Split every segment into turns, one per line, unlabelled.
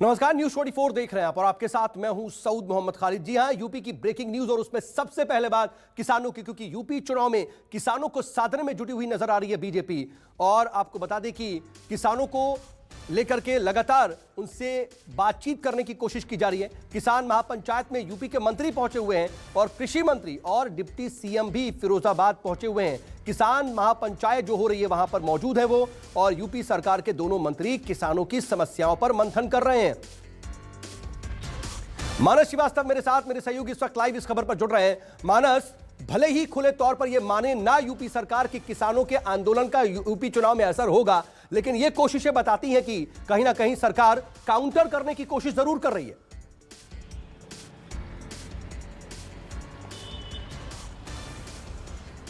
नमस्कार, न्यूज 24 देख रहे हैं आप और आपके साथ मैं हूं सऊद मोहम्मद खालिद। जी हां, यूपी की ब्रेकिंग न्यूज और उसमें सबसे पहले बात किसानों की, क्योंकि यूपी चुनाव में किसानों को साधने में जुटी हुई नजर आ रही है बीजेपी। और आपको बता दें कि किसानों को लेकर के लगातार उनसे बातचीत करने की कोशिश की जा रही है। किसान महापंचायत में यूपी के मंत्री पहुंचे हुए हैं और कृषि मंत्री और डिप्टी सीएम भी फिरोजाबाद पहुंचे हुए हैं। किसान महापंचायत जो हो रही है वहां पर मौजूद है वो, और यूपी सरकार के दोनों मंत्री किसानों की समस्याओं पर मंथन कर रहे हैं। मानस श्रीवास्तव मेरे साथ, मेरे सहयोगी इस वक्त लाइव इस खबर पर जुड़ रहे हैं। मानस, भले ही खुले तौर पर यह माने ना यूपी सरकार की किसानों के आंदोलन का यूपी चुनाव में असर होगा, लेकिन यह कोशिशें बताती हैं कि कहीं ना कहीं सरकार काउंटर करने की कोशिश जरूर कर रही है।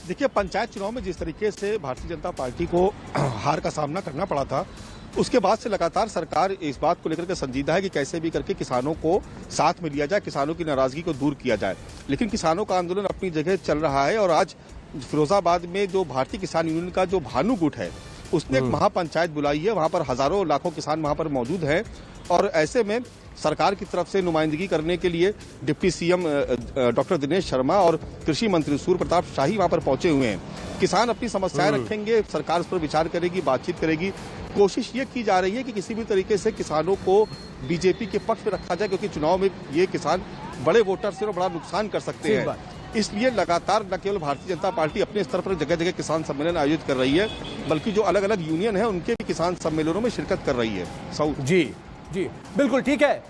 देखिए, पंचायत चुनाव में जिस तरीके से भारतीय जनता पार्टी को हार का सामना करना पड़ा था, उसके बाद से लगातार सरकार इस बात को लेकर के संजीदा है कि कैसे भी करके किसानों को साथ में लिया जाए, किसानों की नाराजगी को दूर किया जाए। लेकिन किसानों का आंदोलन अपनी जगह चल रहा है और आज फिरोजाबाद में जो भारतीय किसान यूनियन का जो भानु गुट है उसने एक महापंचायत बुलाई है। वहां पर हजारों लाखों किसान वहां पर मौजूद हैं और ऐसे में सरकार की तरफ से नुमाइंदगी करने के लिए deputy CM doctor Dinesh Sharma और कृषि मंत्री सूर्य प्रताप शाही वहां पर पहुंचे हुए हैं। किसान अपनी समस्याएं रखेंगे, सरकार उस पर विचार करेगी, बातचीत करेगी। कोशिश ये की जा रही है कि किसी भी तरीके से किसानों को बीजेपी के पक्ष में रखा जाए, क्योंकि चुनाव में ये किसान बड़े वोटर से बड़ा नुकसान कर सकते हैं। इसलिए लगातार न केवल भारतीय जनता पार्टी अपने स्तर पर जगह जगह किसान सम्मेलन आयोजित कर रही है, बल्कि जो अलग अलग यूनियन है उनके भी किसान सम्मेलनों में शिरकत कर रही है।
जी बिल्कुल ठीक है।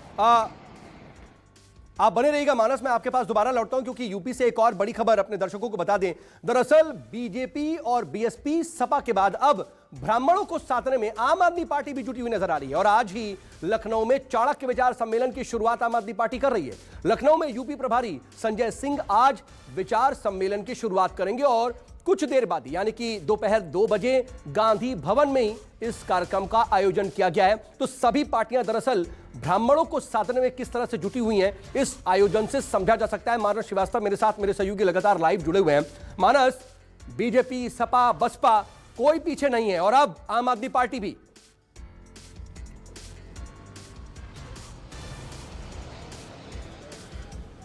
आप बने रहिएगा मानस, मैं आपके पास दोबारा लौटता हूं क्योंकि यूपी से एक और बड़ी खबर अपने दर्शकों को बता दें। दरअसल बीजेपी और बीएसपी सपा के बाद अब ब्राह्मणों को साधने में आम आदमी पार्टी भी जुटी हुई नजर आ रही है और आज ही लखनऊ में चाणक्य विचार सम्मेलन की शुरुआत आम आदमी पार्टी कर रही है। लखनऊ में यूपी प्रभारी संजय सिंह आज विचार सम्मेलन की शुरुआत करेंगे और कुछ देर बाद यानी कि दोपहर 2 बजे गांधी भवन में ही इस कार्यक्रम का आयोजन किया गया है। तो सभी पार्टियां दरअसल ब्राह्मणों को साधने में किस तरह से जुटी हुई हैं, इस आयोजन से समझा जा सकता है। मानस श्रीवास्तव मेरे साथ, मेरे सहयोगी लगातार लाइव जुड़े हुए हैं। मानस, बीजेपी, सपा, बसपा कोई पीछे नहीं है और अब आम आदमी पार्टी भी।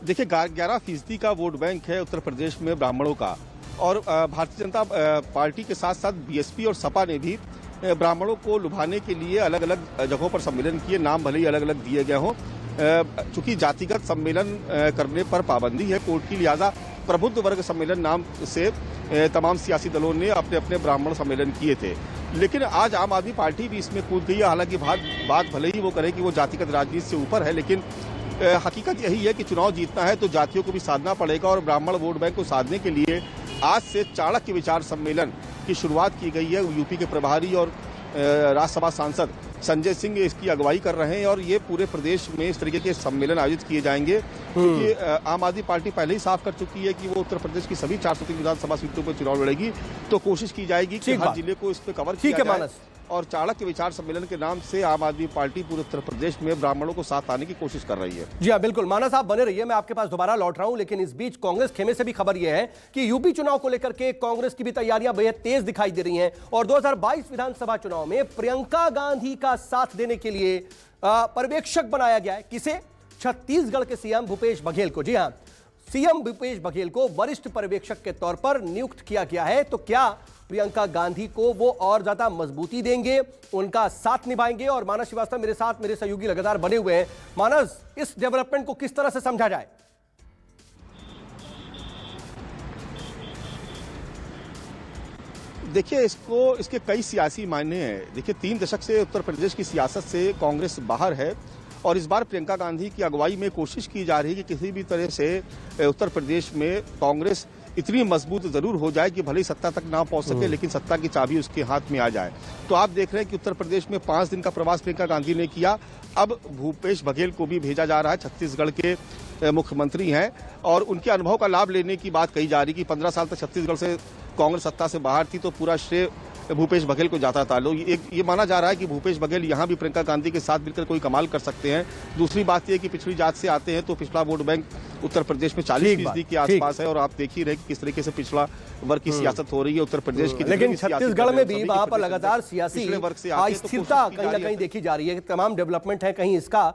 देखिए, 11% का वोट बैंक है उत्तर प्रदेश में ब्राह्मणों का, और भारतीय जनता पार्टी के साथ साथ बीएसपी और सपा ने भी ब्राह्मणों को लुभाने के लिए अलग अलग जगहों पर सम्मेलन किए। नाम भले ही अलग अलग दिए गए हों, चूंकि जातिगत सम्मेलन करने पर पाबंदी है कोर्ट की, लिहाजा प्रबुद्ध वर्ग सम्मेलन नाम से तमाम सियासी दलों ने अपने अपने ब्राह्मण सम्मेलन किए थे। लेकिन आज आम आदमी पार्टी भी इसमें कूद गई है। हालांकि बात भले ही वो करे कि वो जातिगत राजनीति से ऊपर है, लेकिन हकीकत यही है कि चुनाव जीतना है तो जातियों को भी साधना पड़ेगा और ब्राह्मण वोट बैंक को साधने के लिए आज से चाणक्य विचार सम्मेलन की शुरुआत की गई है। यूपी के प्रभारी और राज्यसभा सांसद संजय सिंह इसकी अगुवाई कर रहे हैं और ये पूरे प्रदेश में इस तरीके के सम्मेलन आयोजित किए जाएंगे, क्योंकि आम आदमी पार्टी पहले ही साफ कर चुकी है कि वो उत्तर प्रदेश की सभी 403 विधानसभा सीटों पर चुनाव लड़ेगी। तो कोशिश की जाएगी कि हर जिले को इस पर कवर किया जाए और चाणक्य विचार सम्मेलन के नाम से आम आदमी पार्टी पूरे उत्तर प्रदेश में ब्राह्मणों को साथ आने की कोशिश कर रही है।
जी हाँ, बिल्कुल मानस, आप बने रहिए, मैं आपके पास दोबारा लौट रहा हूं। लेकिन इस बीच कांग्रेस खेमे से भी खबर यह है कि यूपी चुनाव को लेकर के कांग्रेस की भी तैयारियां बेहद तेज दिखाई दे रही हैं और 2022 विधानसभा चुनाव में प्रियंका गांधी का साथ देने के लिए पर्यवेक्षक बनाया गया है। किसे? छत्तीसगढ़ के सीएम भूपेश बघेल को। जी हाँ, सीएम भूपेश बघेल को वरिष्ठ पर्यवेक्षक के तौर पर नियुक्त किया गया है। तो क्या प्रियंका गांधी को वो और ज्यादा मजबूती देंगे, उनका साथ निभाएंगे? और मानस श्रीवास्तव मेरे साथ, मेरे सहयोगी लगातार बने हुए हैं। मानस, इस डेवलपमेंट को किस तरह से समझा जाए?
देखिए, इसके कई सियासी मायने हैं। देखिए, 3 दशक से उत्तर प्रदेश की सियासत से कांग्रेस बाहर है और इस बार प्रियंका गांधी की अगुवाई में कोशिश की जा रही है कि किसी भी तरह से उत्तर प्रदेश में कांग्रेस इतनी मजबूत जरूर हो जाए कि भले ही सत्ता तक ना पहुंच सके, लेकिन सत्ता की चाबी उसके हाथ में आ जाए। तो आप देख रहे हैं कि उत्तर प्रदेश में 5 दिन का प्रवास प्रियंका गांधी ने किया। अब भूपेश बघेल को भी भेजा जा रहा है, छत्तीसगढ़ के मुख्यमंत्री हैं और उनके अनुभव का लाभ लेने की बात कही जा रही है कि 15 साल तक छत्तीसगढ़ से कांग्रेस सत्ता से बाहर थी, तो पूरा श्रेय भूपेश बघेल को जाता ताल्लुक। ये माना जा रहा है कि भूपेश बघेल यहाँ भी प्रियंका गांधी के साथ मिलकर कोई कमाल कर सकते हैं। दूसरी बात यह कि पिछड़ी जात से आते हैं तो पिछड़ा वोट बैंक उत्तर प्रदेश में 40% के आसपास है, और आप देख ही रहे कि किस तरीके से पिछड़ा वर्ग की सियासत हो रही है उत्तर प्रदेश की।
लेकिन छत्तीसगढ़ में भी वहां पर लगातार सियासी अस्थिरता कहीं ना कहीं देखी जा रही है। तमाम डेवलपमेंट है, कहीं इसका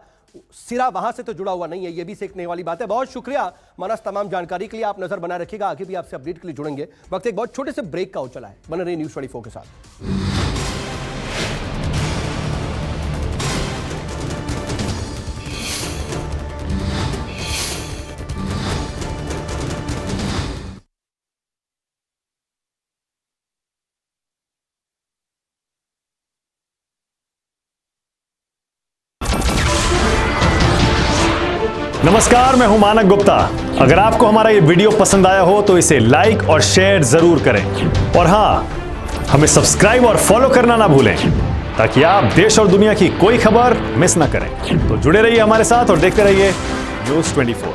सिरा वहां से तो जुड़ा हुआ नहीं है, ये भी सीखने वाली बात है। बहुत शुक्रिया मानस, तमाम जानकारी के लिए। आप नजर बनाए रखिएगा, आगे भी आपसे अपडेट के लिए जुड़ेंगे। वक्त एक बहुत छोटे से ब्रेक का हो चला है। बने रहिए न्यूज़ 24 के साथ।
नमस्कार, मैं हूं मानक गुप्ता। अगर आपको हमारा ये वीडियो पसंद आया हो तो इसे लाइक और शेयर जरूर करें, और हां, हमें सब्सक्राइब और फॉलो करना ना भूलें ताकि आप देश और दुनिया की कोई खबर मिस ना करें। तो जुड़े रहिए हमारे साथ और देखते रहिए न्यूज़ 24।